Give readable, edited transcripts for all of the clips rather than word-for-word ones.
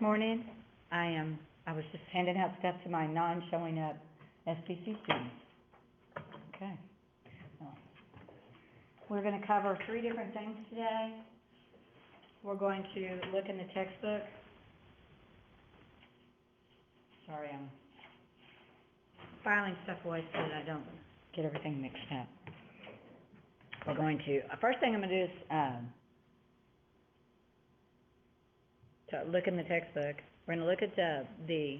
morning. I was just handing out stuff to my non-showing up SPC students. Okay. Well, we're going to cover 3 different things today. We're going to look in the textbook. Sorry, I'm filing stuff away so that I don't get everything mixed up. We're going to, first thing I'm going to do is to look in the textbook. We're going to look at the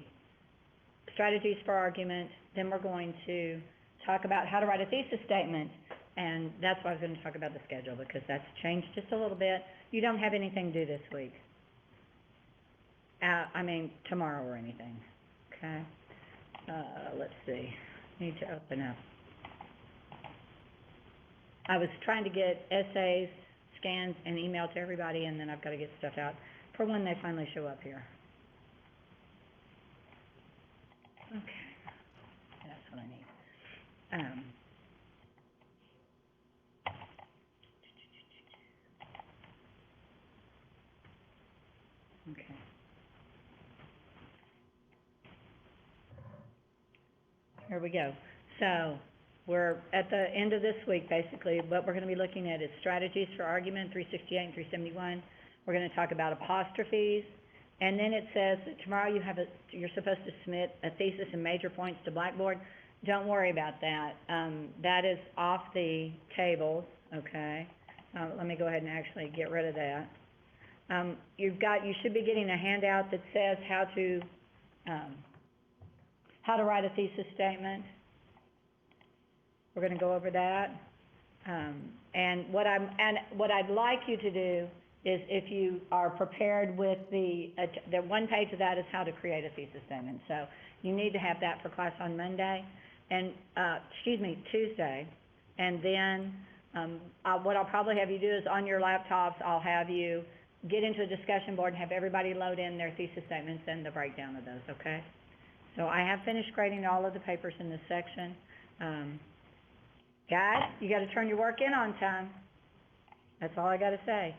strategies for argument. Then we're going to talk about how to write a thesis statement. And that's why I was going to talk about the schedule, because that's changed just a little bit. You don't have anything due this week. Tomorrow or anything. Okay. Let's see. Need to open up. I was trying to get essays, scans, and email to everybody, and then I've got to get stuff out for when they finally show up here. Okay. That's what I need. Okay. Here we go. So we're at the end of this week, basically. What we're going to be looking at is strategies for argument, 368 and 371. We're going to talk about apostrophes. And then it says that tomorrow you're supposed to submit a thesis and major points to Blackboard. Don't worry about that. That is off the table, okay? Let me go ahead and actually get rid of that. You should be getting a handout that says how to write a thesis statement. We're going to go over that. And what I'd like you to do is, if you are prepared with the one page of that is how to create a thesis statement. So you need to have that for class on Monday and Tuesday. And then what I'll probably have you do is on your laptops, I'll have you get into a discussion board and have everybody load in their thesis statements and the breakdown of those, okay? So I have finished grading all of the papers in this section. Guys, you got to turn your work in on time. That's all I got to say.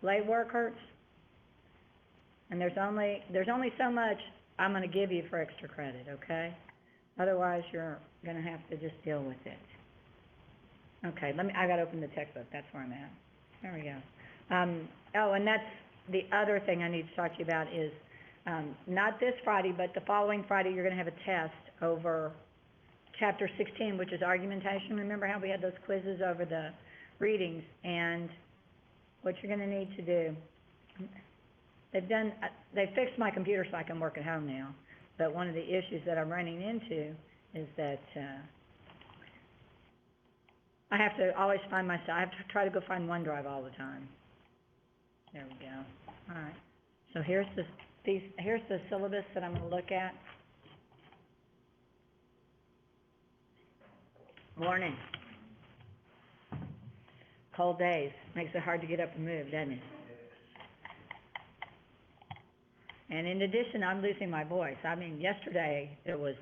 Late work hurts. And there's only so much I'm going to give you for extra credit, okay? Otherwise, you're going to have to just deal with it. Okay, I got to open the textbook. That's where I'm at. There we go. And that's the other thing I need to talk to you about is not this Friday, but the following Friday, you're going to have a test over Chapter 16, which is argumentation. Remember how we had those quizzes over the readings? And what you're going to need to do, they fixed my computer so I can work at home now. But one of the issues that I'm running into is that I have to always find myself. I have to try to go find OneDrive all the time. There we go. All right. So here's the syllabus that I'm going to look at. Morning. Cold days. Makes it hard to get up and move, doesn't it? And in addition, I'm losing my voice. Yesterday it was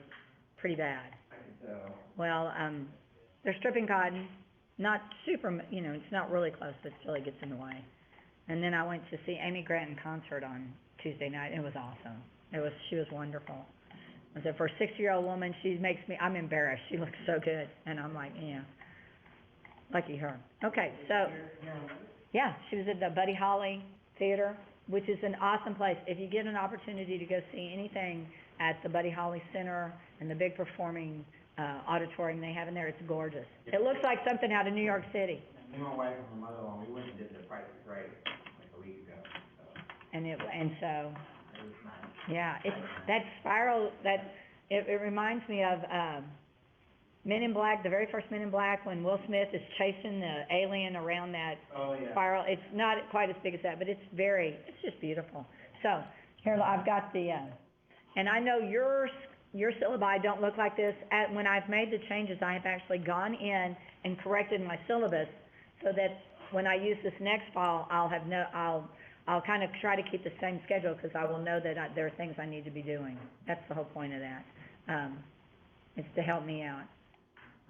pretty bad. Well, they're stripping cotton. Not super, it's not really close, but still it gets in the way. And then I went to see Amy Grant in concert on Tuesday night. It was awesome. She was wonderful. I said, for a 60-year-old woman, I'm embarrassed. She looks so good. And I'm like, yeah, lucky her. Okay, so, yeah, she was at the Buddy Holly Theater, which is an awesome place. If you get an opportunity to go see anything at the Buddy Holly Center and the big performing auditorium they have in there, it's gorgeous. It looks like something out of New York City. Me and my wife and my mother-in-law, we went and did the Price is Right like a week ago. So. Yeah, it's that spiral it reminds me of Men in Black, the very first Men in Black, when Will Smith is chasing the alien around that spiral. It's not quite as big as that, but it's just beautiful. So here I've got and I know your syllabi don't look like this. When I've made the changes, I have actually gone in and corrected my syllabus so that when I use this next file, I'll kind of try to keep the same schedule because I will know that there are things I need to be doing. That's the whole point of that. It's to help me out.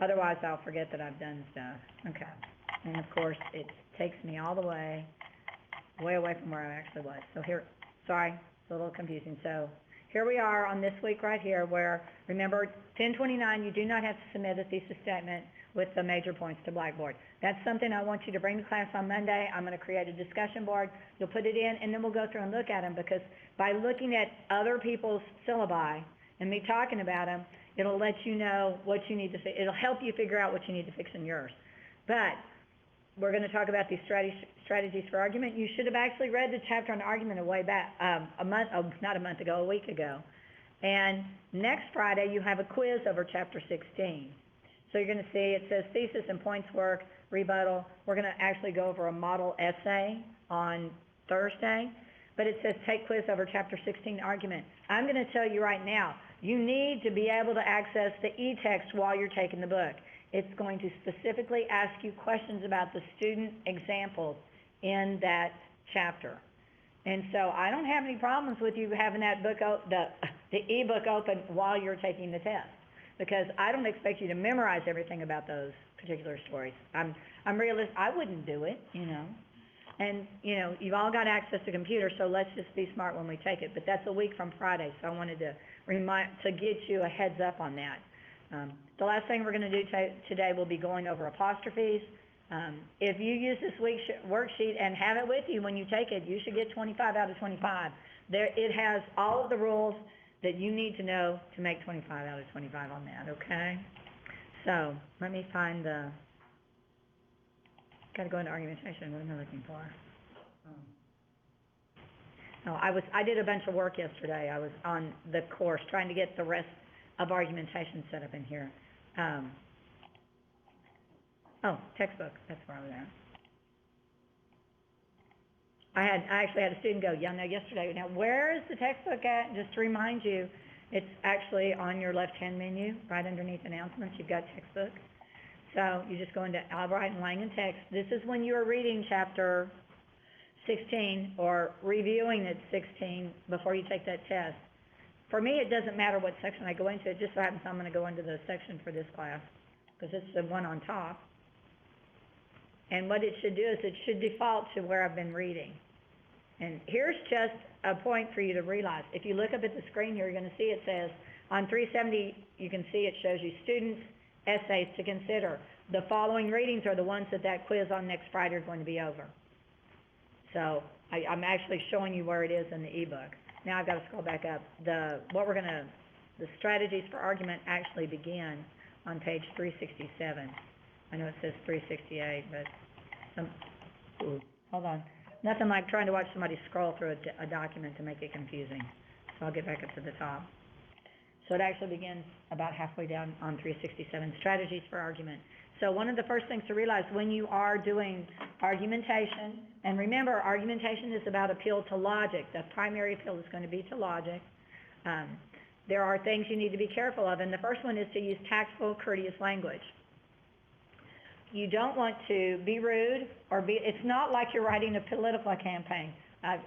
Otherwise, I'll forget that I've done stuff. Okay. And, of course, it takes me all the way away from where I actually was. So here, sorry, It's a little confusing. So here we are on this week right here where, remember, 1029, you do not have to submit a thesis statement with the major points to Blackboard. That's something I want you to bring to class on Monday. I'm going to create a discussion board. You'll put it in, and then we'll go through and look at them, because by looking at other people's syllabi and me talking about them, it'll let you know what you need to fix. It'll help you figure out what you need to fix in yours. But we're going to talk about these strategies for argument. You should have actually read the chapter on argument a week ago. And next Friday, you have a quiz over chapter 16. So you're going to see, it says thesis and points work, rebuttal. We're going to actually go over a model essay on Thursday, but it says take quiz over chapter 16 argument. I'm going to tell you right now, you need to be able to access the e-text while you're taking the book. It's going to specifically ask you questions about the student examples in that chapter. And so I don't have any problems with you having that book, the e-book open while you're taking the test, because I don't expect you to memorize everything about those particular stories. I'm realistic. I wouldn't do it, you know. And, you know, you've all got access to computers, so let's just be smart when we take it. But that's a week from Friday, so I wanted to get you a heads up on that. The last thing we're going to do today will be going over apostrophes. If you use this week's worksheet and have it with you when you take it, you should get 25 out of 25. It has all of the rules that you need to know to make 25 out of 25 on that, okay? So, let me find gotta go into argumentation. What am I looking for? I did a bunch of work yesterday. I was on the course trying to get the rest of argumentation set up in here. Textbook, that's where I was at. I actually had a student go, yeah, no, yesterday, now where is the textbook at? Just to remind you, it's actually on your left-hand menu, right underneath announcements, you've got textbook. So you just go into Albright and Langen text. This is when you are reading chapter 16 or reviewing it 16 before you take that test. For me, it doesn't matter what section I go into. It just so happens I'm going to go into the section for this class, because it's the one on top. And what it should do is it should default to where I've been reading. And here's just a point for you to realize. If you look up at the screen here, you're going to see it says, on 370, you can see it shows you students' essays to consider. The following readings are the ones that quiz on next Friday are going to be over. So I'm actually showing you where it is in the ebook. Now I've got to scroll back up. The strategies for argument actually begin on page 367. I know it says 368, but hold on. Nothing like trying to watch somebody scroll through a document to make it confusing. So I'll get back up to the top. So it actually begins about halfway down on 367, strategies for argument. So one of the first things to realize when you are doing argumentation, and remember, argumentation is about appeal to logic. The primary appeal is going to be to logic. There are things you need to be careful of, and the first one is to use tactful, courteous language. You don't want to be rude it's not like you're writing a political campaign.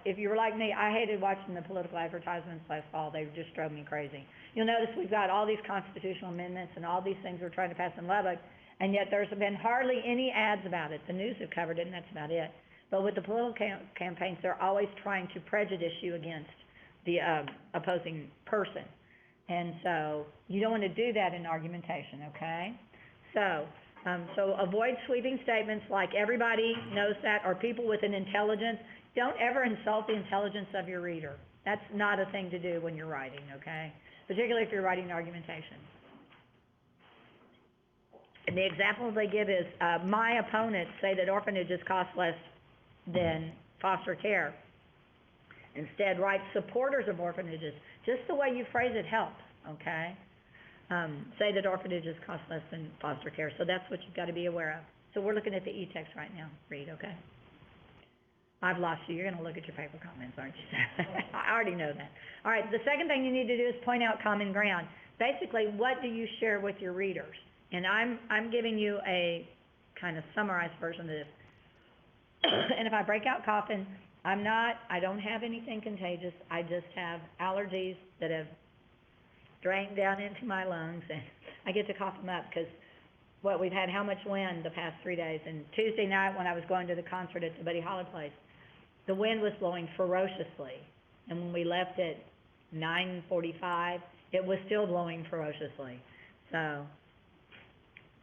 If you were like me, I hated watching the political advertisements last fall. They just drove me crazy. You'll notice we've got all these constitutional amendments and all these things we're trying to pass in Lubbock, and yet there's been hardly any ads about it. The news have covered it, and that's about it. But with the political campaigns, they're always trying to prejudice you against the opposing person. And so you don't want to do that in argumentation, okay? So avoid sweeping statements like everybody knows that, or people with an intelligence. Don't ever insult the intelligence of your reader. That's not a thing to do when you're writing, okay? Particularly if you're writing argumentation. And the example they give is, my opponents say that orphanages cost less than foster care. Instead, write supporters of orphanages. Just the way you phrase it helps, okay? Say that orphanages cost less than foster care. So that's what you've got to be aware of. So we're looking at the e-text right now. Read, okay? I've lost you. You're going to look at your paper comments, aren't you? I already know that. All right, the second thing you need to do is point out common ground. Basically, what do you share with your readers? And I'm giving you a kind of summarized version of this. And if I break out coughing, I don't have anything contagious. I just have allergies that have drained down into my lungs, and I get to cough them up because we've had how much wind the past 3 days. And Tuesday night when I was going to the concert at the Buddy Holly place, the wind was blowing ferociously. and when we left at 9:45, it was still blowing ferociously. So,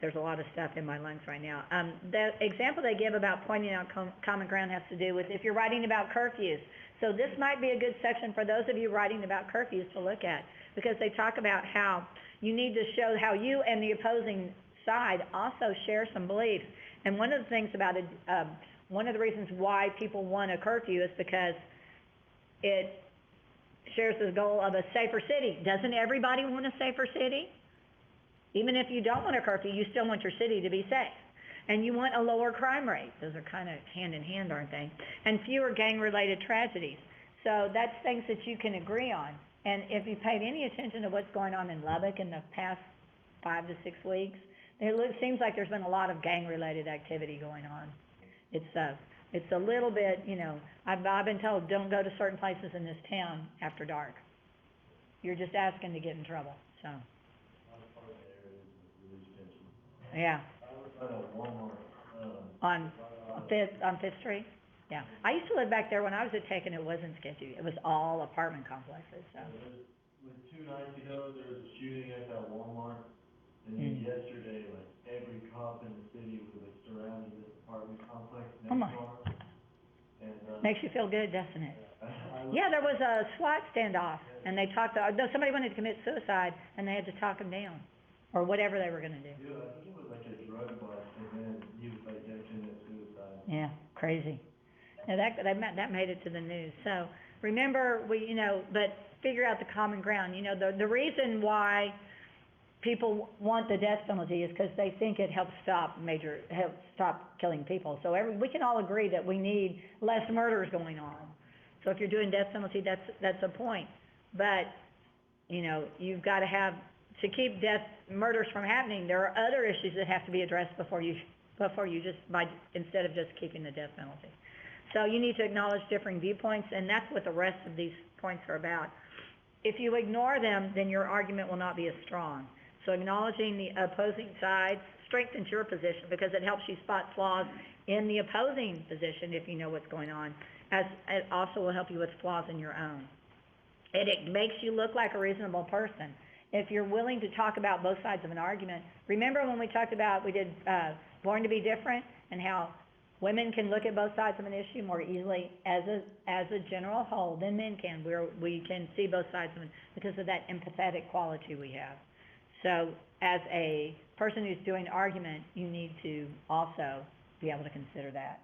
there's a lot of stuff in my lungs right now. The example they give about pointing out common ground has to do with if you're writing about curfews. So this might be a good section for those of you writing about curfews to look at, because they talk about how you need to show how you and the opposing side also share some beliefs. And one of the things about it, one of the reasons why people want a curfew is because it shares the goal of a safer city. Doesn't everybody want a safer city? Even if you don't want a curfew, you still want your city to be safe. And you want a lower crime rate. Those are kind of hand in hand, aren't they? And fewer gang-related tragedies. So that's things that you can agree on. And if you paid any attention to what's going on in Lubbock in the past 5 to 6 weeks, it seems like there's been a lot of gang-related activity going on. It's a little bit, you know, I've been told, don't go to certain places in this town after dark. You're just asking to get in trouble, so. Yeah. On Fifth Street? Yeah. I used to live back there when I was at Tech, and it wasn't sketchy. It was all apartment complexes, so. With 2 nights ago, there was a shooting at that Walmart, and then yesterday, like, every cop in the city was, like, surrounding this apartment complex next door. And, makes you feel good, doesn't it? Yeah, there was a SWAT standoff, and they talked, somebody wanted to commit suicide, and they had to talk him down, or whatever they were gonna do. Yeah, I think it was like a drug bust, and then he was like, yeah, commit suicide. Yeah, crazy. Now that made it to the news. So remember, but figure out the common ground. You know, the reason why people want the death penalty is because they think it helps stop killing people. So we can all agree that we need less murders going on. So if you're doing death penalty, that's a point. But you've got to have to keep murders from happening. There are other issues that have to be addressed instead of just keeping the death penalty. So you need to acknowledge differing viewpoints, and that's what the rest of these points are about. If you ignore them, then your argument will not be as strong. So acknowledging the opposing side strengthens your position because it helps you spot flaws in the opposing position if you know what's going on, as it also will help you with flaws in your own. It makes you look like a reasonable person. If you're willing to talk about both sides of an argument, remember when we talked about, we did Born to be Different, and how women can look at both sides of an issue more easily as a general whole than men can. We can see both sides of it because of that empathetic quality we have. So as a person who's doing argument, you need to also be able to consider that.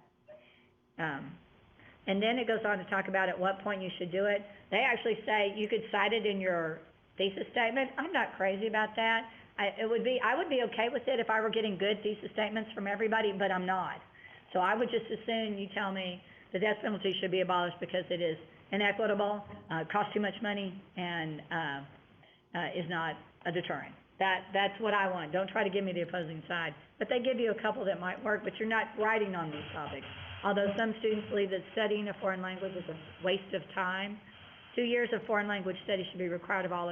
And then it goes on to talk about at what point you should do it. They actually say you could cite it in your thesis statement. I'm not crazy about that. I would be okay with it if I were getting good thesis statements from everybody, but I'm not. So I would just as soon you tell me the death penalty should be abolished because it is inequitable, costs too much money, and is not a deterrent. That's what I want. Don't try to give me the opposing side. But they give you a couple that might work, but you're not writing on these topics. Although some students believe that studying a foreign language is a waste of time, 2 years of foreign language study should be required of all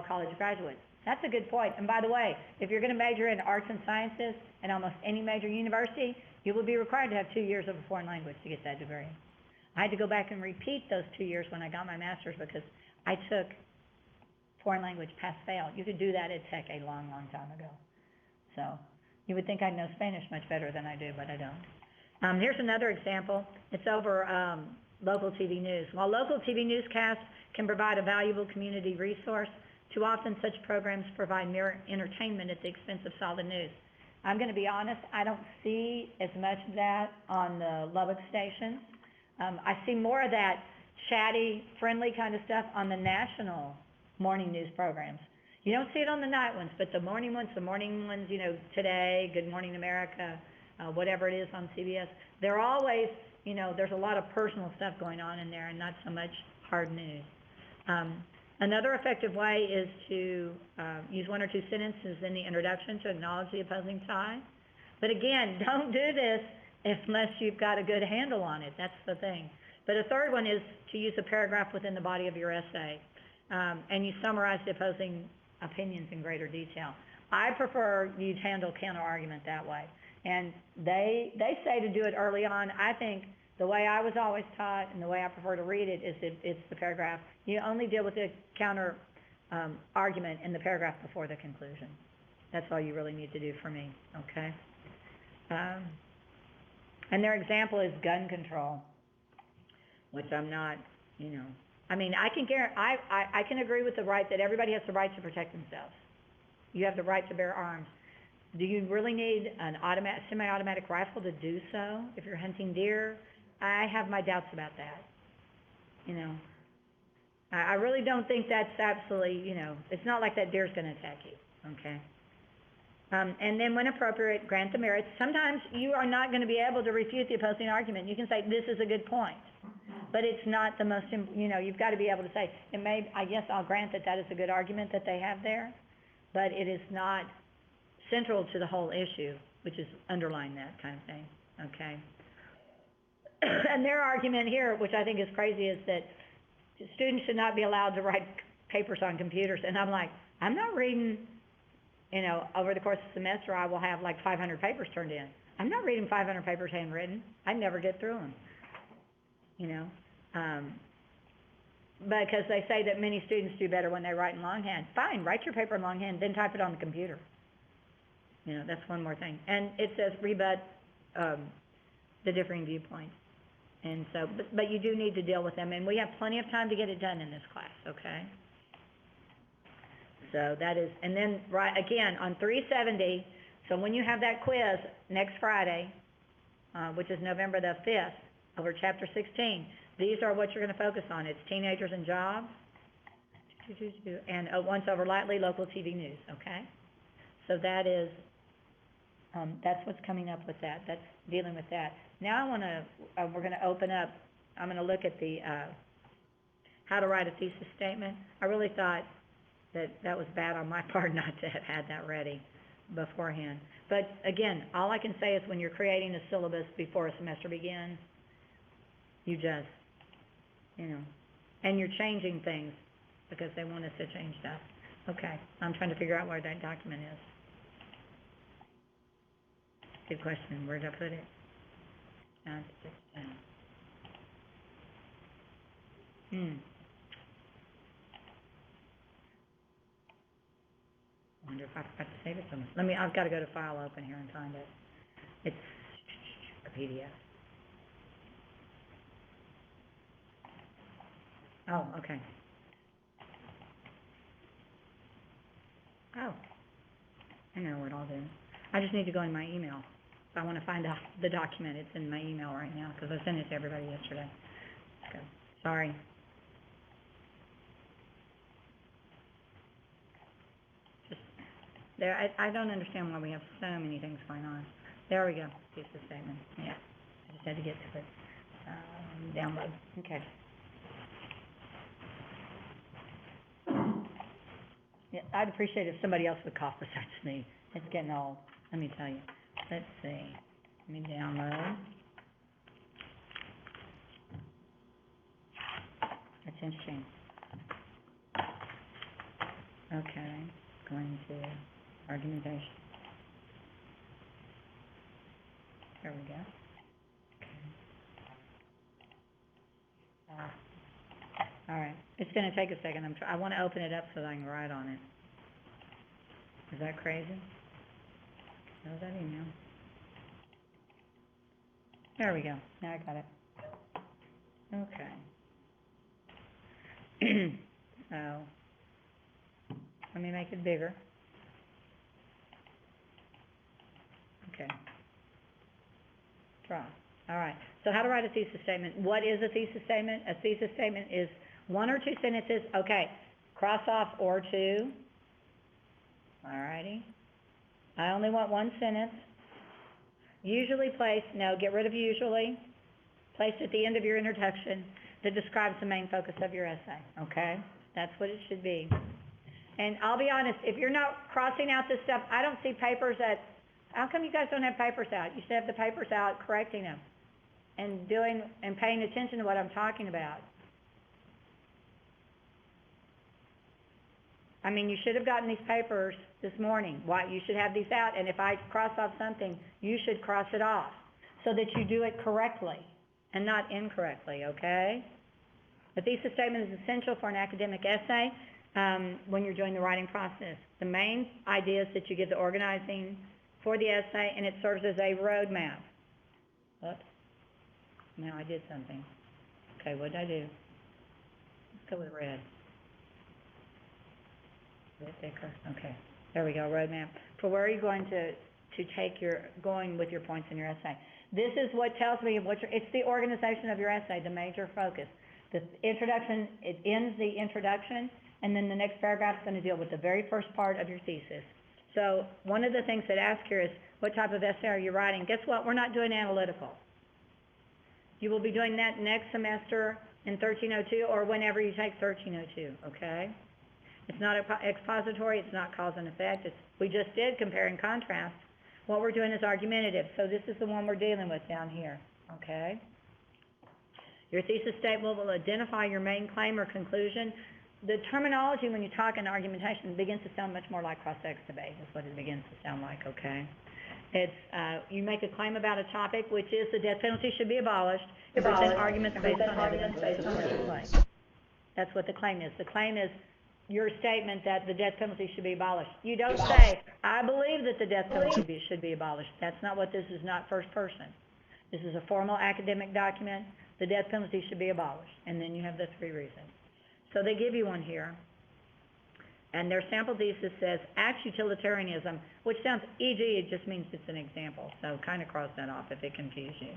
college graduates. That's a good point. And by the way, if you're going to major in arts and sciences in almost any major university, you will be required to have 2 years of a foreign language to get that degree. I had to go back and repeat those 2 years when I got my master's because I took foreign language pass-fail. You could do that at Tech a long, long time ago. So you would think I'd know Spanish much better than I do, but I don't. Here's another example. It's over local TV news. While local TV newscasts can provide a valuable community resource, too often such programs provide mere entertainment at the expense of solid news. I'm going to be honest, I don't see as much of that on the Lubbock stations. I see more of that chatty, friendly kind of stuff on the national morning news programs. You don't see it on the night ones, but the morning ones, Today, Good Morning America, whatever it is on CBS, they're always, there's a lot of personal stuff going on in there and not so much hard news. Another effective way is to use 1 or 2 sentences in the introduction to acknowledge the opposing side. But again, don't do this unless you've got a good handle on it. That's the thing. But a third one is to use a paragraph within the body of your essay, and you summarize the opposing opinions in greater detail. I prefer you handle counter-argument that way. And they say to do it early on. I think The way I was always taught, and the way I prefer to read it, is it's the paragraph. You only deal with the counter, argument in the paragraph before the conclusion. That's all you really need to do for me, okay? And their example is gun control, which I'm not, I mean, I can agree with the right that everybody has the right to protect themselves. You have the right to bear arms. Do you really need an semi-automatic rifle to do so if you're hunting deer? I have my doubts about that. I really don't think that's absolutely, it's not like that deer's gonna attack you, okay? And then when appropriate, grant the merits. Sometimes you are not gonna be able to refute the opposing argument. You can say, this is a good point, but it's not the most, you've gotta be able to say, I guess I'll grant that is a good argument that they have there, but it is not central to the whole issue, which is underlying that kind of thing, okay? And their argument here, which I think is crazy, is that students should not be allowed to write papers on computers. And I'm like, I'm not reading, over the course of the semester, I will have like 500 papers turned in. I'm not reading 500 papers handwritten. I never get through them, because they say that many students do better when they write in longhand. Fine, write your paper in longhand, then type it on the computer. That's one more thing. And it says rebut the differing viewpoints. And so, but you do need to deal with them, and we have plenty of time to get it done in this class, okay? So that is, and then, right, again, on 370, so when you have that quiz next Friday, which is November the 5th, over chapter 16, these are what you're gonna focus on. It's teenagers and jobs, and once over lightly, local TV news, okay? So that is, that's what's coming up with that. That's dealing with that. Now we're gonna open up, I'm gonna look at the, how to write a thesis statement. I really thought that was bad on my part not to have had that ready beforehand. But again, all I can say is when you're creating a syllabus before a semester begins, you just, and you're changing things because they want us to change stuff. Okay, I'm trying to figure out where that document is. Good question. Where did I put it? Wonder if I forgot to save it somewhere. I've got to go to File, Open here and find it. It's a PDF. Oh, okay. Oh, I know what I'll do. I just need to go in my email. If I want to find out the document, it's in my email right now, because I sent it to everybody yesterday. Okay. Sorry. Just there, I don't understand why we have so many things going on. There we go. Thesis statement. Yeah. I just had to get to it. Download. Okay. Yeah, I'd appreciate if somebody else would cough besides me. It's getting old, let me tell you. Let's see. Let me download. That's interesting. Okay, going to argumentation. There we go. Okay. All right. It's going to take a second. I want to open it up so that I can write on it. Is that crazy? How's that email? There we go. Now I got it. Okay. So, let me make it bigger. Okay. Draw. All right. So how to write a thesis statement. What is a thesis statement? A thesis statement is one or two sentences. Okay. Cross off or two. All righty. I only want one sentence. Usually placed, no, get rid of usually. Placed at the end of your introduction that describes the main focus of your essay, okay? That's what it should be. And I'll be honest, if you're not crossing out this stuff, I don't see papers how come you guys don't have papers out? You should have the papers out correcting them and paying attention to what I'm talking about. I mean, you should have gotten these papers this morning. Why? You should have these out, and if I cross off something, you should cross it off so that you do it correctly and not incorrectly, okay? The thesis statement is essential for an academic essay, when you're doing the writing process. The main idea is that you give the organizing for the essay, and it serves as a roadmap. Oops. Now I did something. Okay, what did I do? Let's go with red. Red thicker. Okay, there we go, roadmap. For where are you going to take going with your points in your essay? This is what tells me it's the organization of your essay, the major focus. The introduction, it ends the introduction, and then the next paragraph is going to deal with the very first part of your thesis. So one of the things that ask here is, what type of essay are you writing? Guess what? We're not doing analytical. You will be doing that next semester in 1302 or whenever you take 1302, okay? It's not expository, it's not cause and effect. We just did compare and contrast. What we're doing is argumentative, so this is the one we're dealing with down here, okay? Your thesis statement will identify your main claim or conclusion. The terminology when you talk in argumentation begins to sound much more like cross-ex debate, is what it begins to sound like, okay? It's, you make a claim about a topic, which is the death penalty should be abolished. You present arguments based on evidence based on the claim. That's what the claim is. The claim is your statement that the death penalty should be abolished. You don't say, I believe that the death penalty should be abolished. That's not what this is, not first person. This is a formal academic document. The death penalty should be abolished. And then you have the 3 reasons. So they give you one here. And their sample thesis says, acts utilitarianism, which sounds, e.g., it just means it's an example. So kind of cross that off if it confuses you.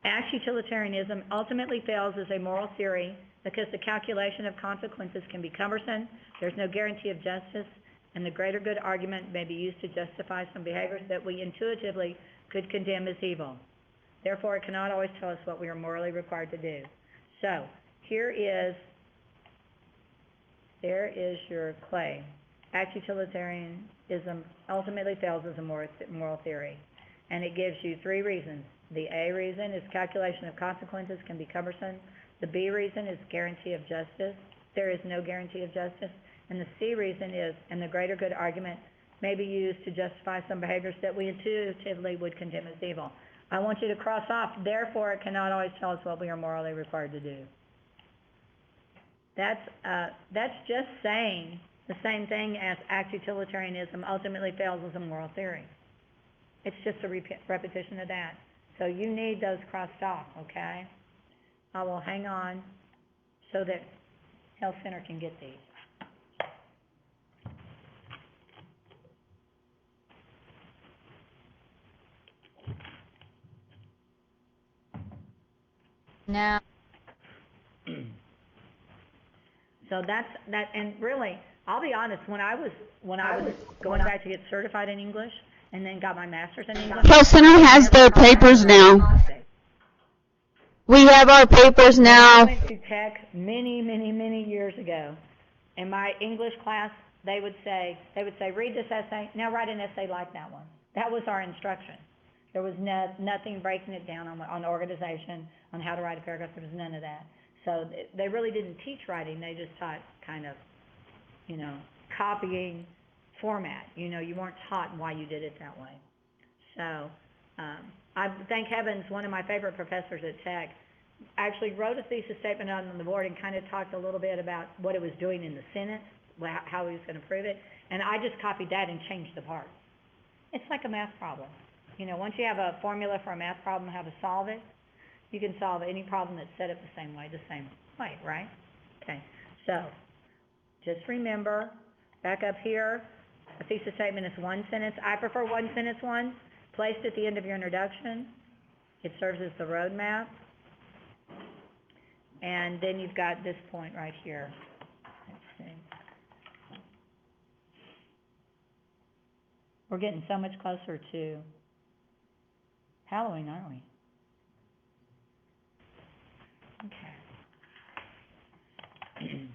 Acts utilitarianism ultimately fails as a moral theory because the calculation of consequences can be cumbersome, there's no guarantee of justice, and the greater good argument may be used to justify some behaviors that we intuitively could condemn as evil. Therefore, it cannot always tell us what we are morally required to do. So, there is your claim. Acts utilitarianism ultimately fails as a moral theory. And it gives you 3 reasons. The A reason is calculation of consequences can be cumbersome. The B reason is guarantee of justice. There is no guarantee of justice. And the C reason is, and the greater good argument may be used to justify some behaviors that we intuitively would condemn as evil. I want you to cross off, therefore it cannot always tell us what we are morally required to do. That's just saying the same thing as acts utilitarianism ultimately fails as a moral theory. It's just a repetition of that. So you need those crossed off, okay? I will hang on so that Health Center can get these. Now. So that's that, and really, I'll be honest. When I was going back to get certified in English, and then got my master's in English. Health Center has their papers now. We have our papers now. I went to Tech many years ago. In my English class, they would say, read this essay. Now write an essay like that one. That was our instruction. There was nothing breaking it down on organization, on how to write a paragraph. There was none of that. So they really didn't teach writing. They just taught kind of, copying format. You weren't taught why you did it that way. So I thank heavens one of my favorite professors at Tech actually wrote a thesis statement on the board and kind of talked a little bit about what it was doing in the sentence, how he was going to prove it, and I just copied that and changed the parts. It's like a math problem. Once you have a formula for a math problem, how to solve it, you can solve any problem that's set up the same way, right? Okay, so just remember, back up here, a thesis statement is 1 sentence. I prefer 1 sentence ones, placed at the end of your introduction. It serves as the roadmap. And then you've got this point right here. Let's see. We're getting so much closer to Halloween, aren't we? Okay.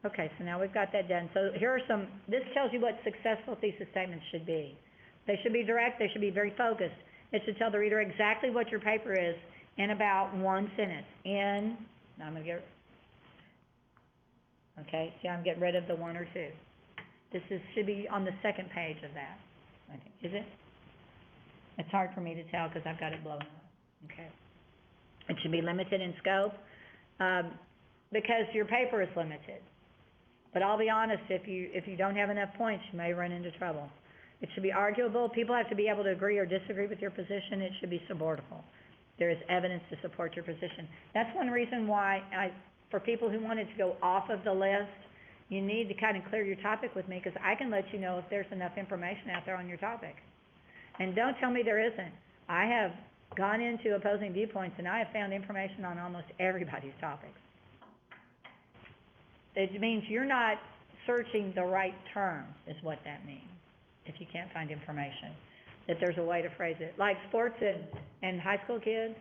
Okay, so now we've got that done. So here are this tells you what successful thesis statements should be. They should be direct, they should be very focused. It should tell the reader exactly what your paper is in about 1 sentence. I'm getting rid of the 1 or 2. This should be on the 2nd page of that, I think. Is it? It's hard for me to tell because I've got it blown up. Okay. It should be limited in scope, because your paper is limited. But I'll be honest, if you don't have enough points, you may run into trouble. It should be arguable. People have to be able to agree or disagree with your position. It should be supportable. There is evidence to support your position. That's one reason why for people who wanted to go off of the list, you need to kind of clear your topic with me, because I can let you know if there's enough information out there on your topic. And don't tell me there isn't. I have gone into opposing viewpoints and I have found information on almost everybody's topics. It means you're not searching the right term, is what that means, if you can't find information, that there's a way to phrase it. Like sports and high school kids,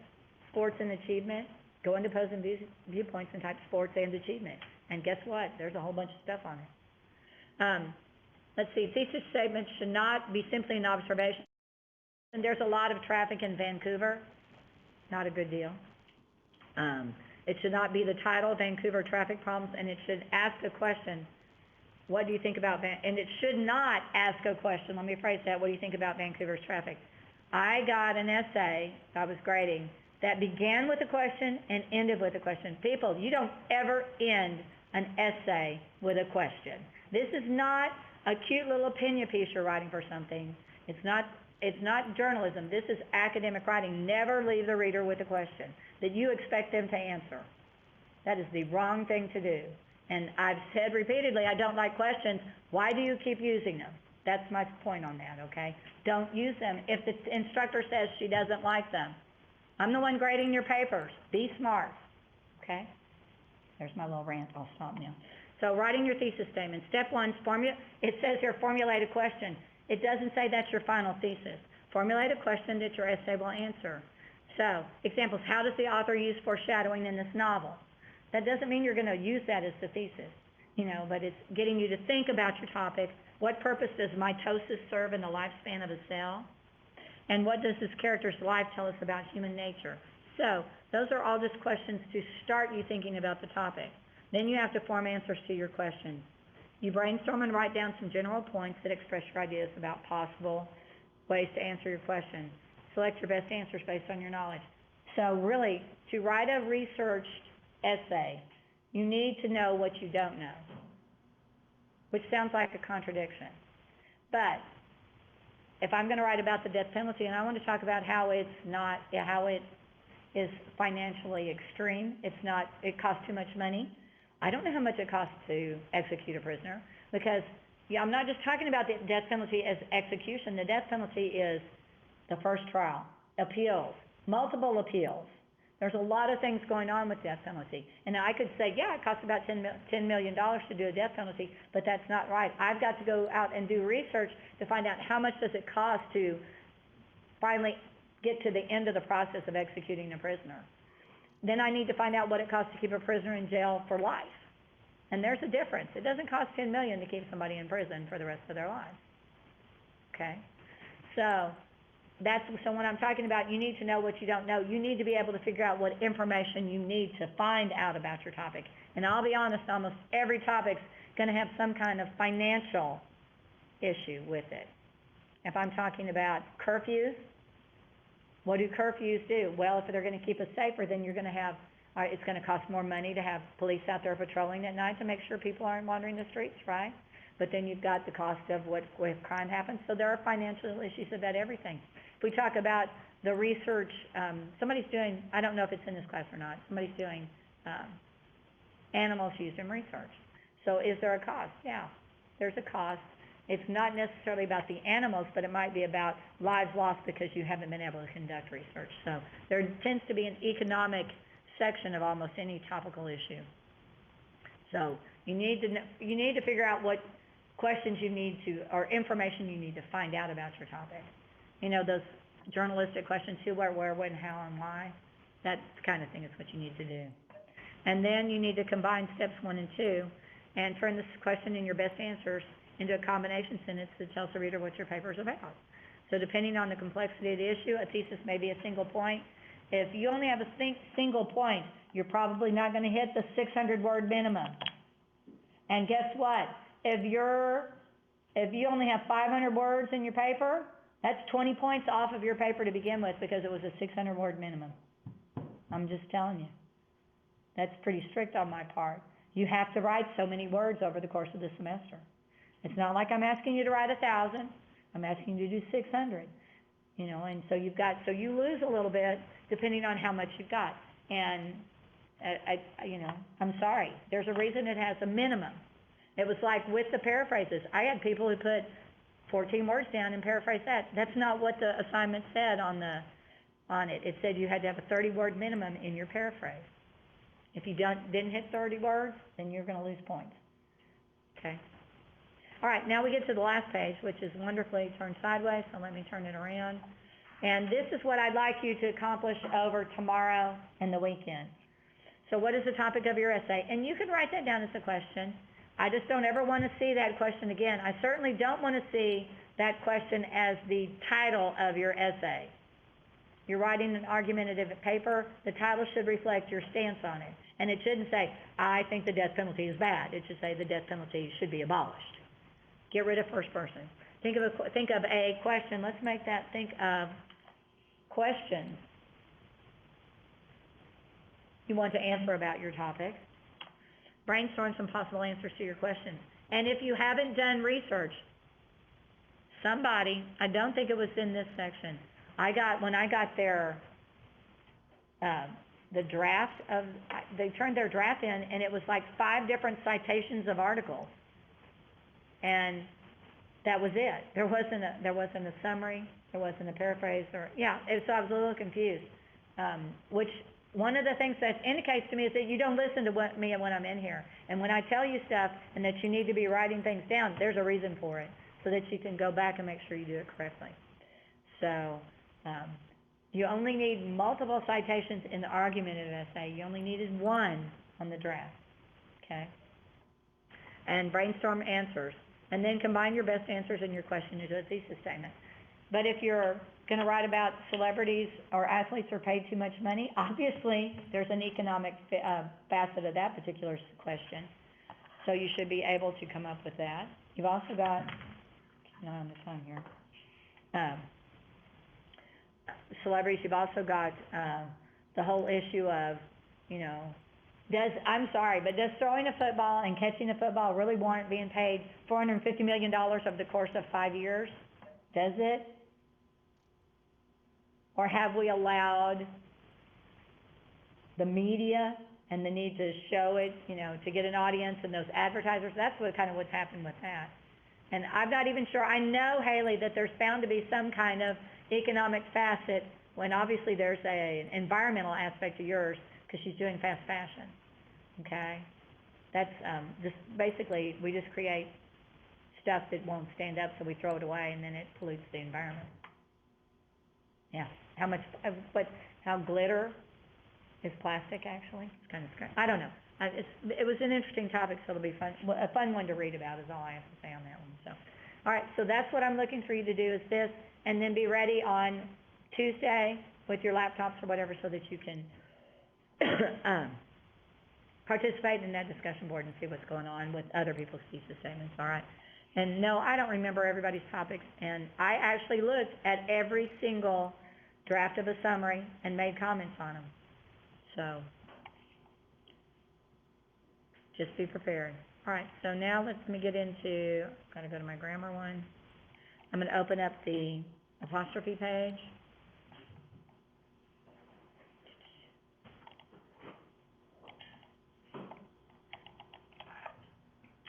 sports and achievement, go into opposing viewpoints and type sports and achievement. And guess what? There's a whole bunch of stuff on it. Let's see, thesis statements should not be simply an observation. And there's a lot of traffic in Vancouver, not a good deal. It should not be the title, Vancouver traffic problems, and it should ask a question. What do you think about and it should not ask a question. Let me phrase that. What do you think about Vancouver's traffic? I got an essay I was grading that began with a question and ended with a question. People, you don't ever end an essay with a question. This is not a cute little opinion piece you're writing for something. It's not journalism. This is academic writing. Never leave the reader with a question that you expect them to answer. That is the wrong thing to do. And I've said repeatedly, I don't like questions. Why do you keep using them? That's my point on that, okay? Don't use them if the instructor says she doesn't like them. I'm the one grading your papers. Be smart, okay? There's my little rant. I'll stop now. So writing your thesis statement. Step one, it says here, formulate a question. It doesn't say that's your final thesis. Formulate a question that your essay will answer. So, examples, how does the author use foreshadowing in this novel? That doesn't mean you're going to use that as the thesis, but it's getting you to think about your topic. What purpose does mitosis serve in the lifespan of a cell? And what does this character's life tell us about human nature? So, those are all just questions to start you thinking about the topic. Then you have to form answers to your questions. You brainstorm and write down some general points that express your ideas about possible ways to answer your question. Select your best answers based on your knowledge. So really, to write a researched essay, you need to know what you don't know, which sounds like a contradiction. But if I'm going to write about the death penalty and I want to talk about how it is financially extreme, it costs too much money. I don't know how much it costs to execute a prisoner, because I'm not just talking about the death penalty as execution. The death penalty is the first trial, appeals, multiple appeals. There's a lot of things going on with death penalty. And I could say, yeah, it costs about $10 million to do a death penalty, but that's not right. I've got to go out and do research to find out how much does it cost to finally get to the end of the process of executing a prisoner. Then I need to find out what it costs to keep a prisoner in jail for life. And there's a difference. It doesn't cost $10 million to keep somebody in prison for the rest of their lives. Okay? So when I'm talking about you need to know what you don't know, you need to be able to figure out what information you need to find out about your topic. And I'll be honest, almost every topic's going to have some kind of financial issue with it. If I'm talking about curfews, what do curfews do? Well, if they're going to keep us safer, then you're going to have, it's going to cost more money to have police out there patrolling at night to make sure people aren't wandering the streets, right? But then you've got the cost of what if crime happens. So there are financial issues about everything. If we talk about the research, somebody's doing, I don't know if it's in this class or not, somebody's doing animals used in research. So is there a cost? Yeah, there's a cost. It's not necessarily about the animals, but it might be about lives lost because you haven't been able to conduct research. So there tends to be an economic section of almost any topical issue. So you need to figure out what questions you need to, or information you need to find out about your topic. Those journalistic questions, who, where, when, how, and why. That kind of thing is what you need to do. And then you need to combine steps 1 and 2 and turn this question and your best answers into a combination sentence that tells the reader what your paper is about. So depending on the complexity of the issue, a thesis may be a single point. If you only have a single point, you're probably not going to hit the 600-word minimum. And guess what? If you only have 500 words in your paper, That's 20 points off of your paper to begin with because it was a 600-word minimum. I'm just telling you. That's pretty strict on my part. You have to write so many words over the course of the semester. It's not like I'm asking you to write 1,000. I'm asking you to do 600. You know, and so you lose a little bit depending on how much you've got. And I'm sorry. There's a reason it has a minimum. It was like with the paraphrases. I had people who put 14 words down and paraphrase that. That's not what the assignment said on it. It said you had to have a 30-word minimum in your paraphrase. If you didn't hit 30 words, then you're going to lose points. Okay? All right, now we get to the last page, which is wonderfully turned sideways, so let me turn it around. And this is what I'd like you to accomplish over tomorrow and the weekend. So what is the topic of your essay? And you can write that down as a question. I just don't ever want to see that question again. I certainly don't want to see that question as the title of your essay. You're writing an argumentative paper. The title should reflect your stance on it. And it shouldn't say, I think the death penalty is bad. It should say the death penalty should be abolished. Get rid of first person. Think of a question. Let's make that think of questions you want to answer about your topic. Brainstorm some possible answers to your questions. And if you haven't done research, somebody, I don't think it was in this section, when I got their, the draft of, they turned their draft in, and it was like 5 different citations of articles. And that was it. There wasn't a summary, there wasn't a paraphrase, so I was a little confused. Which, one of the things that indicates to me is that you don't listen to me when I'm in here. And when I tell you stuff and that you need to be writing things down, there's a reason for it, so that you can go back and make sure you do it correctly. So, you only need multiple citations in the argumentative essay. You only needed 1 on the draft, okay? And brainstorm answers. And then combine your best answers in your question into a thesis statement. But if you're going to write about celebrities or athletes who are paid too much money, obviously there's an economic facet of that particular question. So you should be able to come up with that. You've also got, not on the time here, celebrities. You've also got the whole issue of, I'm sorry, but does throwing a football and catching a football really warrant being paid $450 million over the course of 5 years? Does it? Or have we allowed the media and the need to show it, to get an audience and those advertisers? That's what's happened with that. And I'm not even sure. I know, Haley, that there's bound to be some kind of economic facet when obviously there's an environmental aspect to yours, because she's doing fast fashion, okay? That's just basically, we just create stuff that won't stand up, so we throw it away, and then it pollutes the environment. Yeah, how glitter is plastic, actually? It's kind of scary. I don't know. It was an interesting topic, so it'll be a fun one to read about is all I have to say on that one. So, all right, so that's what I'm looking for you to do is this, and then be ready on Tuesday with your laptops or whatever so that you can participate in that discussion board and see what's going on with other people's thesis statements, all right? And no, I don't remember everybody's topics, and I actually looked at every single draft of a summary and made comments on them. So, just be prepared. All right, so now let me get into, I've got to go to my grammar one. I'm going to open up the apostrophe page.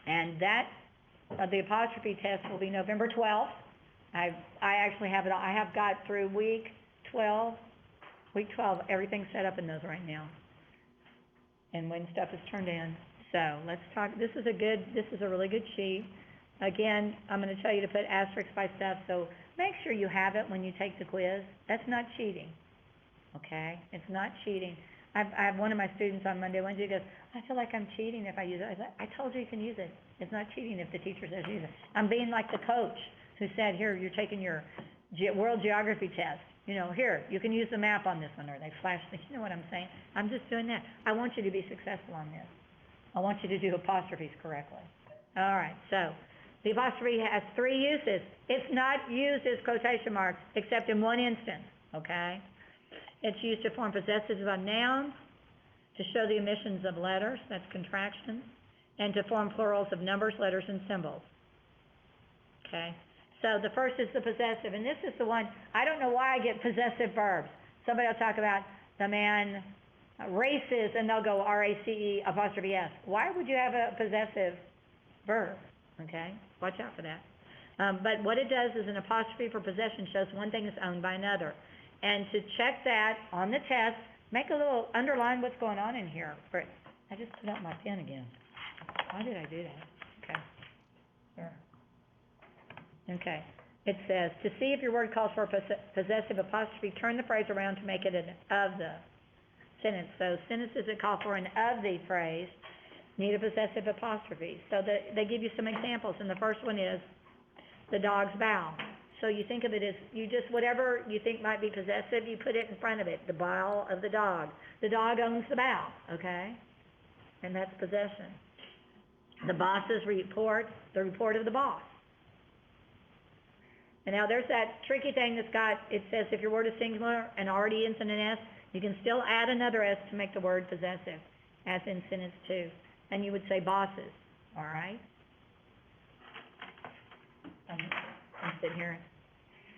And that, the apostrophe test will be November 12th. I actually have it, I have got through week 12, everything's set up in those right now. And when stuff is turned in. So let's talk, this is a really good sheet. Again, I'm going to tell you to put asterisks by stuff, so make sure you have it when you take the quiz. That's not cheating, okay? It's not cheating. I have one of my students on Monday, Wednesday, goes, I feel like I'm cheating if I use it. I said, I told you you can use it. It's not cheating if the teacher says use it. I'm being like the coach who said, here, you're taking your world geography test. Here, you can use the map on this one, or they flash the, you know what I'm saying? I'm just doing that. I want you to be successful on this. I want you to do apostrophes correctly. All right, so The apostrophe has three uses. It's not used as quotation marks, except in one instance, okay? It's used to form possessives of nouns, to show the omissions of letters, that's contractions, and to form plurals of numbers, letters, and symbols. Okay? So the first is the possessive, and this is the one, I don't know why I get possessive verbs. Somebody will talk about the man races, and they'll go R-A-C-E apostrophe S. Why would you have a possessive verb? Okay? Watch out for that. But what it does is an apostrophe for possession shows one thing is owned by another. And to check that on the test, make a little, underline what's going on in here. I just put out my pen again. Why did I do that? Okay. Sure. Okay. It says, to see if your word calls for a possessive apostrophe, turn the phrase around to make it an of the sentence. So sentences that call for an of the phrase need a possessive apostrophe. So they give you some examples, and the first one is the dog's bow. So you think of it as, you just, whatever you think might be possessive, you put it in front of it, the bow of the dog. The dog owns the bow, okay? And that's possession. The boss's report, the report of the boss. And now there's that tricky thing that's got, it says if your word is singular and already ends in an S, you can still add another S to make the word possessive, as in sentence 2. And you would say bosses, all right? I'm sitting here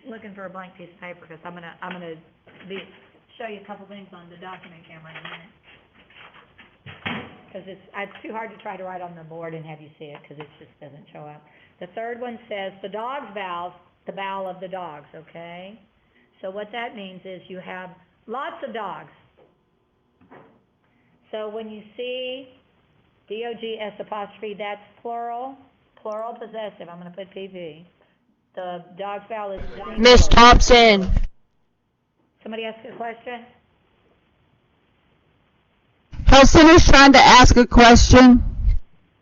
looking for a blank piece of paper because I'm gonna show you a couple things on the document camera in a minute. Because it's too hard to try to write on the board and have you see it because it just doesn't show up. The third one says the dog's bows, the bow of the dogs, okay? So what that means is you have lots of dogs. So when you see D-O-G-S apostrophe, that's plural possessive. I'm going to put PV. The dog's bow is singular. Miss Thompson. Somebody ask a question? Hudson is trying to ask a question.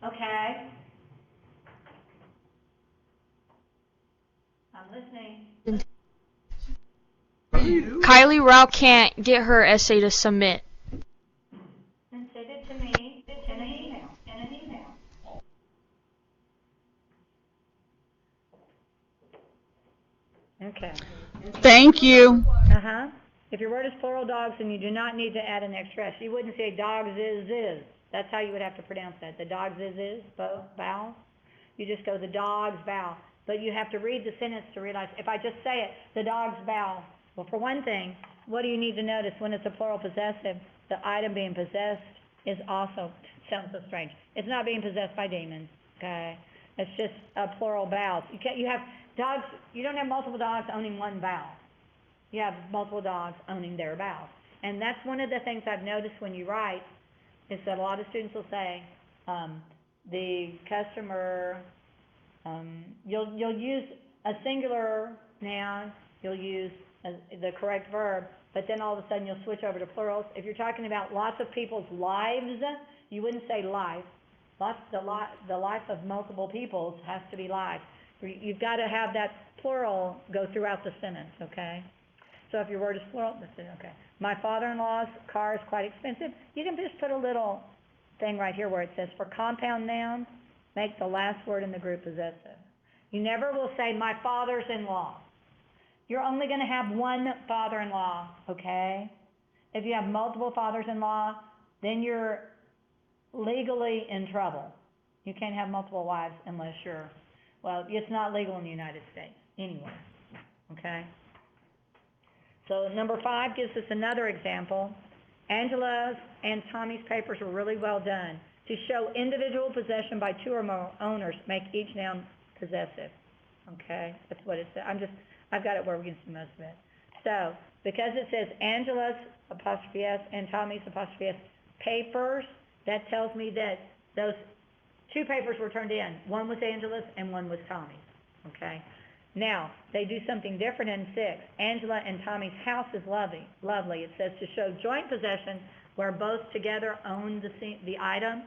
Okay. I'm listening. Kylie Rao can't get her essay to submit. Then send it to me in an email. Okay. Thank you. Uh-huh. If your word is plural dogs, then you do not need to add an extra S. You wouldn't say dogs is. That's how you would have to pronounce that. The dogs is, bow. You just go the dog's bow. But you have to read the sentence to realize, if I just say it, the dog's bow. Well, for one thing, what do you need to notice when it's a plural possessive? The item being possessed is also, sounds so strange. It's not being possessed by demons, okay? It's just a plural bow. You have dogs, you don't have multiple dogs owning one bow. You have multiple dogs owning their bows. And that's one of the things I've noticed when you write, is that a lot of students will say, the customer, you'll use a singular noun, you'll use the correct verb, but then all of a sudden you'll switch over to plurals. If you're talking about lots of people's lives, you wouldn't say life. The life of multiple peoples has to be life. You've got to have that plural go throughout the sentence, okay? So if your word is plural, that's it, okay. My father-in-law's car is quite expensive. You can just put a little thing right here where it says, for compound nouns, make the last word in the group possessive. You never will say, my father's-in-law. You're only going to have one father-in-law, okay? If you have multiple fathers-in-law, then you're legally in trouble. You can't have multiple wives unless you're, well, it's not legal in the United States anyway, okay? So number 5 gives us another example. Angela's and Tommy's papers were really well done. To show individual possession by 2 or more owners, make each noun possessive. Okay, that's what it says. I've got it where we can see most of it. So, because it says Angela's apostrophe S and Tommy's apostrophe S papers, that tells me that those 2 papers were turned in. One was Angela's and one was Tommy's. Okay. Now, they do something different in 6. Angela and Tommy's house is lovely. It says to show joint possession where both together own the item,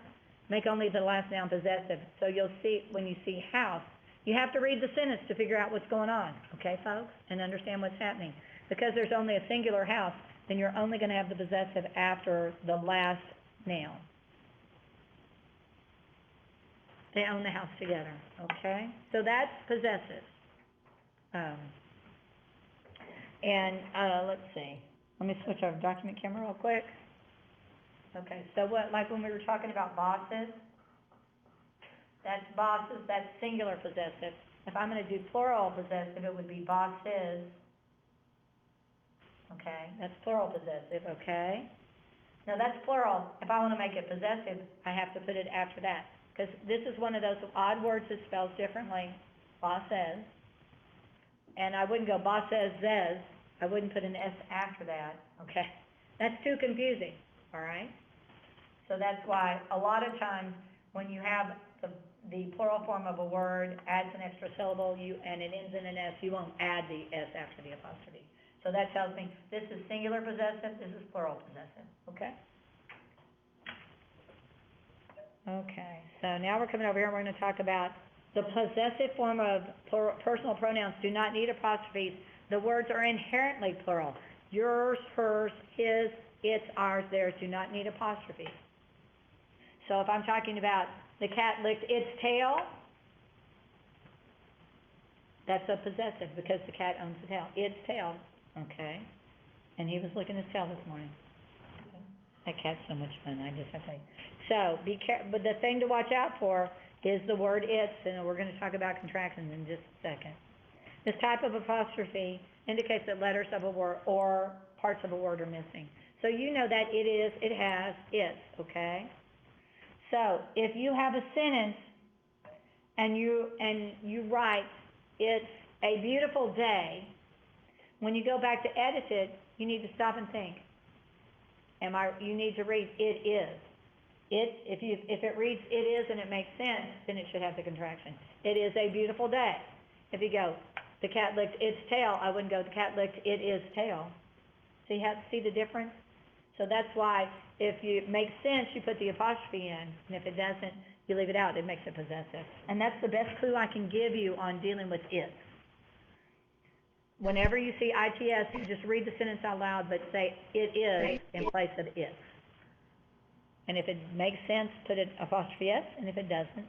make only the last noun possessive. So you'll see, when you see house, you have to read the sentence to figure out what's going on, okay, folks, and understand what's happening. Because there's only a singular house, then you're only going to have the possessive after the last noun. They own the house together, okay? So that's possessive. Let's see, let me switch over document camera real quick. Okay, so like when we were talking about bosses, that's singular possessive. If I'm gonna do plural possessive, it would be bosses. Okay, that's plural possessive, okay? Now that's plural. If I wanna make it possessive, I have to put it after that, because this is one of those odd words that spells differently, bosses. And I wouldn't go bosses, I wouldn't put an S after that, okay? That's too confusing, all right? So that's why a lot of times when you have the plural form of a word adds an extra syllable, and it ends in an S, you won't add the S after the apostrophe. So that tells me this is singular possessive, this is plural possessive, okay? Okay, so now we're coming over here and we're going to talk about the possessive form of personal pronouns do not need apostrophes. The words are inherently plural. Yours, hers, his, its, ours, theirs do not need apostrophes. So if I'm talking about the cat licked its tail, that's a possessive because the cat owns the tail. Its tail, okay? And he was licking his tail this morning. That cat's so much fun, I just have to tell you. So be careful, but the thing to watch out for is the word its, and we're going to talk about contractions in just a second. This type of apostrophe indicates that letters of a word or parts of a word are missing. So you know that it is, it has, its, okay? So if you have a sentence and you write, it's a beautiful day, when you go back to edit it, you need to stop and think. You need to read, it is. If it reads it is and it makes sense, then it should have the contraction. It is a beautiful day. If you go, the cat licked its tail, I wouldn't go, the cat licked it is tail. See the difference? So that's why if it makes sense, you put the apostrophe in, and if it doesn't, you leave it out. It makes it possessive. And that's the best clue I can give you on dealing with it. Whenever you see ITS, you just read the sentence out loud, but say it is in place of it. And if it makes sense, put an apostrophe S, and if it doesn't,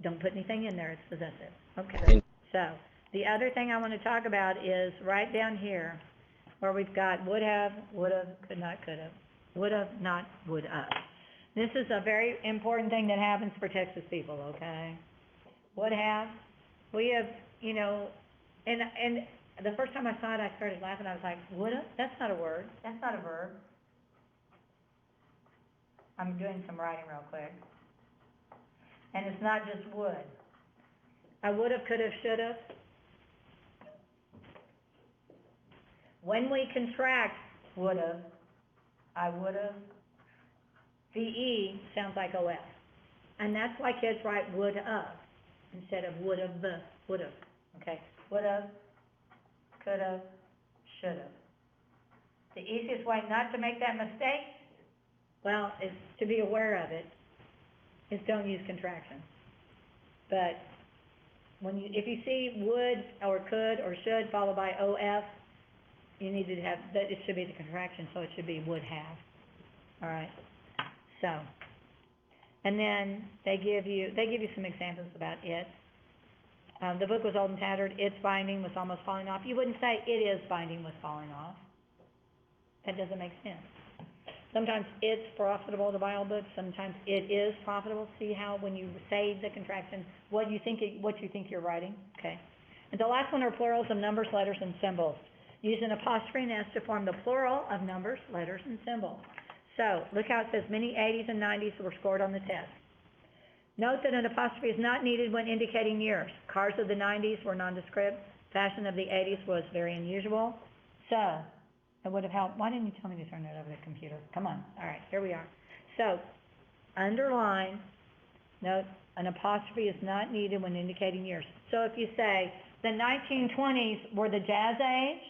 don't put anything in there, it's possessive. Okay, so the other thing I want to talk about is right down here, where we've got would have, could not, would have, not, would have. This is a very important thing that happens for Texas people, okay? Would have, we have, and the first time I saw it, I started laughing. I was like, would have? That's not a word. That's not a verb. I'm doing some writing real quick. And it's not just would. I would have, could have, should have. When we contract would have, I would have, VE sounds like OF. And that's why kids write would have instead of would have, would have. Okay? Would have, could have, should have. The easiest way not to make that mistake, well, is to be aware of it, is don't use contractions. But if you see would or could or should followed by OF, you need to have, that it should be the contraction, so it should be would have. All right? So, and then they give you some examples about it. The book was old and tattered. Its binding was almost falling off. You wouldn't say it is binding was falling off. That doesn't make sense. Sometimes it's profitable to buy old books. Sometimes it is profitable. See how when you say the contraction, what you think you're writing. Okay. And the last one are plurals of numbers, letters, and symbols. Use an apostrophe and S to form the plural of numbers, letters, and symbols. So look how it says many 80s and 90s were scored on the test. Note that an apostrophe is not needed when indicating years. Cars of the 90s were nondescript. Fashion of the 80s was very unusual. So, it would have helped. Why didn't you tell me to turn that over to the computer? Come on. All right, here we are. So, underline, note, an apostrophe is not needed when indicating years. So if you say the 1920s were the jazz age,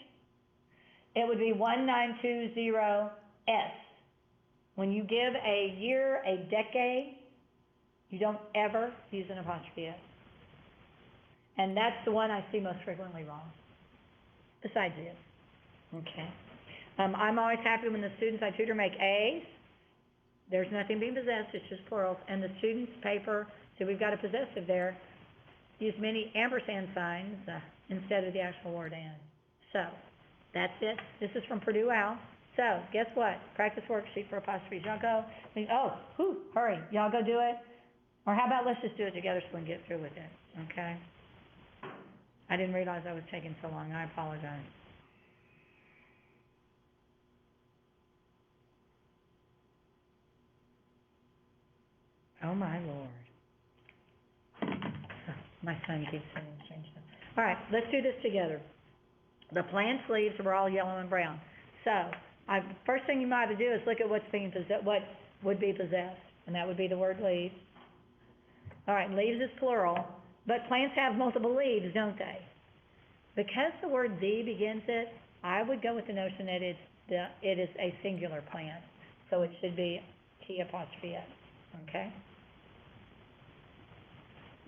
it would be 1920S. When you give a year, a decade, you don't ever use an apostrophe S. And that's the one I see most frequently wrong, besides it. Okay. I'm always happy when the students I tutor make A's. there's nothing being possessed, it's just plurals, and the student's paper, so we've got a possessive there, use many ampersand signs, instead of the actual word and. So, that's it. This is from Purdue Owl. So, guess what? Practice worksheet for apostrophes. Y'all go, hurry. Y'all go do it. Or how about let's just do it together so we can get through with it, okay? I didn't realize I was taking so long. I apologize. Oh, my Lord. My son keeps saying strange stuff. All right, let's do this together. The plant leaves were all yellow and brown. So, first thing you might have to do is look at what would be possessed, and that would be the word leaves. All right, leaves is plural, but plants have multiple leaves, don't they? Because the word the begins it, I would go with the notion that it is a singular plant, so it should be T''S, okay?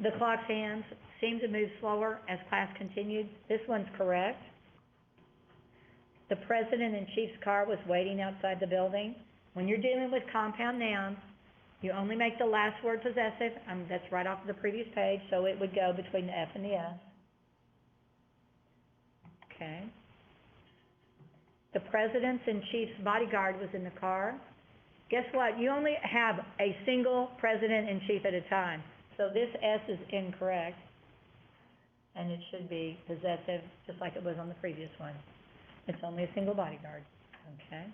The clock's hands seemed to move slower as class continued. This one's correct. The president-in-chief's car was waiting outside the building. When you're dealing with compound nouns, you only make the last word possessive. That's right off of the previous page, so it would go between the F and the S. Okay. The president-in-chief's bodyguard was in the car. Guess what? You only have a single president-in-chief at a time. So this S is incorrect, and it should be possessive, just like it was on the previous one. It's only a single bodyguard, okay?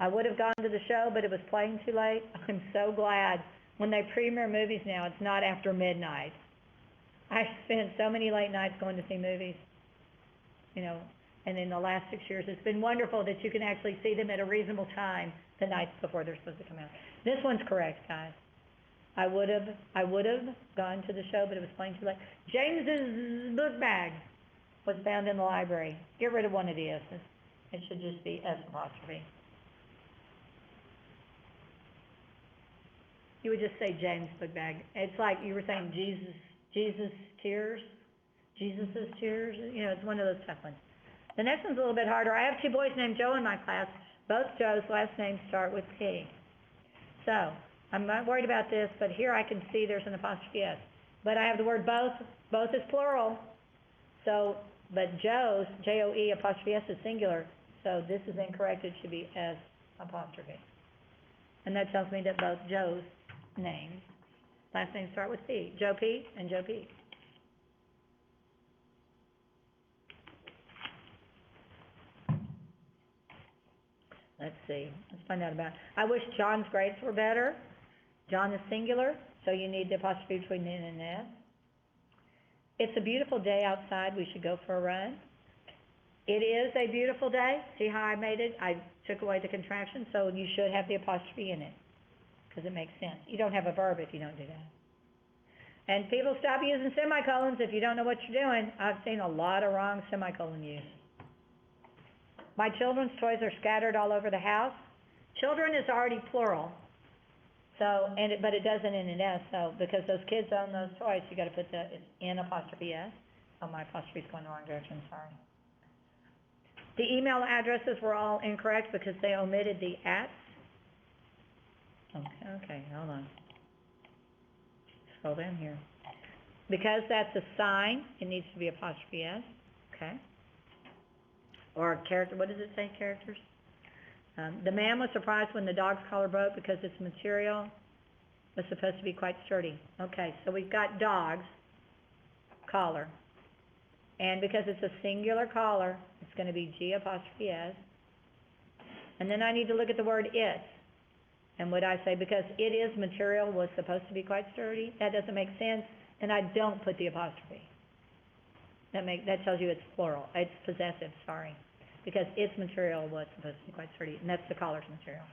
I would have gone to the show, but it was playing too late. I'm so glad. When they premiere movies now, it's not after midnight. I spent so many late nights going to see movies, and in the last 6 years, it's been wonderful that you can actually see them at a reasonable time the nights before they're supposed to come out. This one's correct, guys. I would have gone to the show, but it was playing too late. James's book bag was found in the library. Get rid of one of the S's. It should just be S'. You would just say James' book bag. It's like you were saying Jesus' tears. It's one of those tough ones. The next one's a little bit harder. I have two boys named Joe in my class. Both Joe's last names start with P. So, I'm not worried about this, but here I can see there's an apostrophe S. But I have the word both. Both is plural. So, but Joe's, J-O-E apostrophe S is singular. So this is incorrect. It should be S'. And that tells me that both Joe's names, last names start with P. Joe P. and Joe P. Let's see. Let's find out about it. I wish John's grades were better. John is singular, so you need the apostrophe between N and S. It's a beautiful day outside. We should go for a run. It is a beautiful day. See how I made it? I took away the contraction, so you should have the apostrophe in it, because it makes sense. You don't have a verb if you don't do that. And people stop using semicolons if you don't know what you're doing. I've seen a lot of wrong semicolon use. My children's toys are scattered all over the house. Children is already plural. So, but it doesn't end in S, so because those kids own those toys, you got to put the N''S. Oh, my apostrophe's going the wrong direction, sorry. The email addresses were all incorrect because they omitted the @. Okay, hold on. Scroll down here. Because that's a sign, it needs to be apostrophe S, okay? Or character, what does it say, characters? The man was surprised when the dog's collar broke because its material was supposed to be quite sturdy. Okay, so we've got dog's collar. And because it's a singular collar, it's going to be G''S. And then I need to look at the word it. And what I say, because it is material was supposed to be quite sturdy, that doesn't make sense, and I don't put the apostrophe. That tells you it's plural. It's possessive, sorry. Because its material was supposed to be quite sturdy, and that's the collar's material.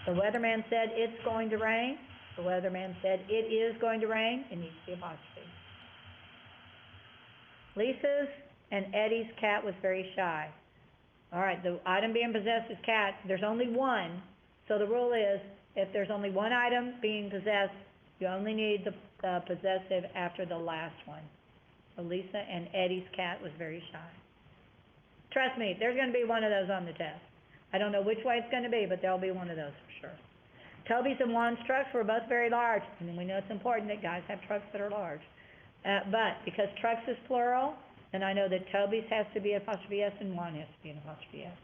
The weatherman said it's going to rain. The weatherman said it is going to rain. It needs the apostrophe. Lisa's and Eddie's cat was very shy. All right, the item being possessed is cat. There's only one, so the rule is if there's only one item being possessed, you only need the possessive after the last one. So Lisa and Eddie's cat was very shy. Trust me, there's going to be one of those on the test. I don't know which way it's gonna be, but there'll be one of those for sure. Toby's and Juan's trucks were both very large, and we know it's important that guys have trucks that are large. But because trucks is plural, and I know that Toby's has to be apostrophe S and Juan has to be an apostrophe S.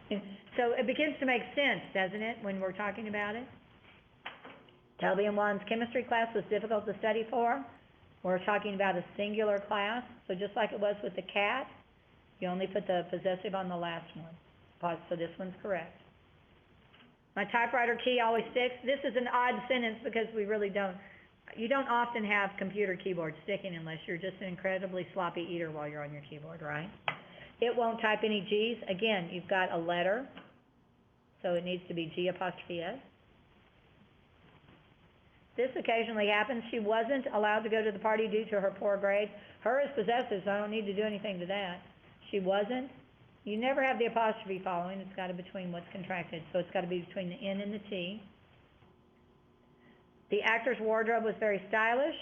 And so it begins to make sense, doesn't it, when we're talking about it? Toby and Juan's chemistry class was difficult to study for. We're talking about a singular class, so just like it was with the cat, you only put the possessive on the last one. So this one's correct. My typewriter key always sticks. This is an odd sentence because we really you don't often have computer keyboard sticking unless you're just an incredibly sloppy eater while you're on your keyboard, right? It won't type any G's. Again, you've got a letter, so it needs to be G apostrophe S. This occasionally happens. She wasn't allowed to go to the party due to her poor grades. Her is possessive, so I don't need to do anything to that. She wasn't. You never have the apostrophe following. It's got to be between what's contracted, so it's got to be between the N and the T. The actor's wardrobe was very stylish.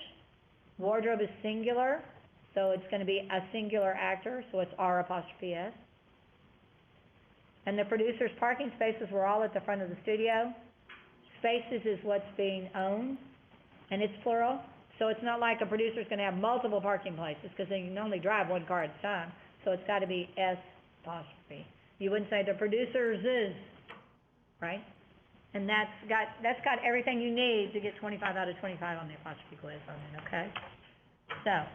Wardrobe is singular, so it's going to be a singular actor, so it's R apostrophe S. And the producer's parking spaces were all at the front of the studio. Spaces is what's being owned, and it's plural. So it's not like a producer's going to have multiple parking places, because they can only drive one car at a time. So it's got to be S apostrophe. You wouldn't say the producer's is, right? And that's got everything you need to get 25 out of 25 on the apostrophe quiz on it, okay? So,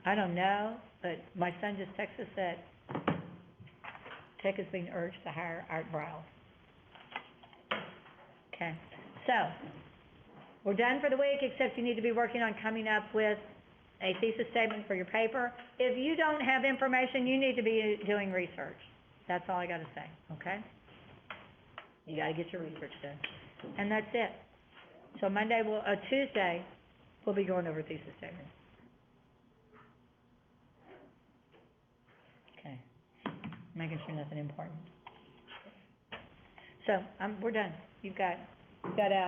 I don't know, but my son just texted us that Tech is being urged to hire Art Browse. Okay, so, we're done for the week, except you need to be working on coming up with a thesis statement for your paper. If you don't have information, you need to be doing research. That's all I gotta say, okay? You gotta get your research done. And that's it. So Tuesday, we'll be going over thesis statement. Okay. Making sure nothing important. So, we're done. You've got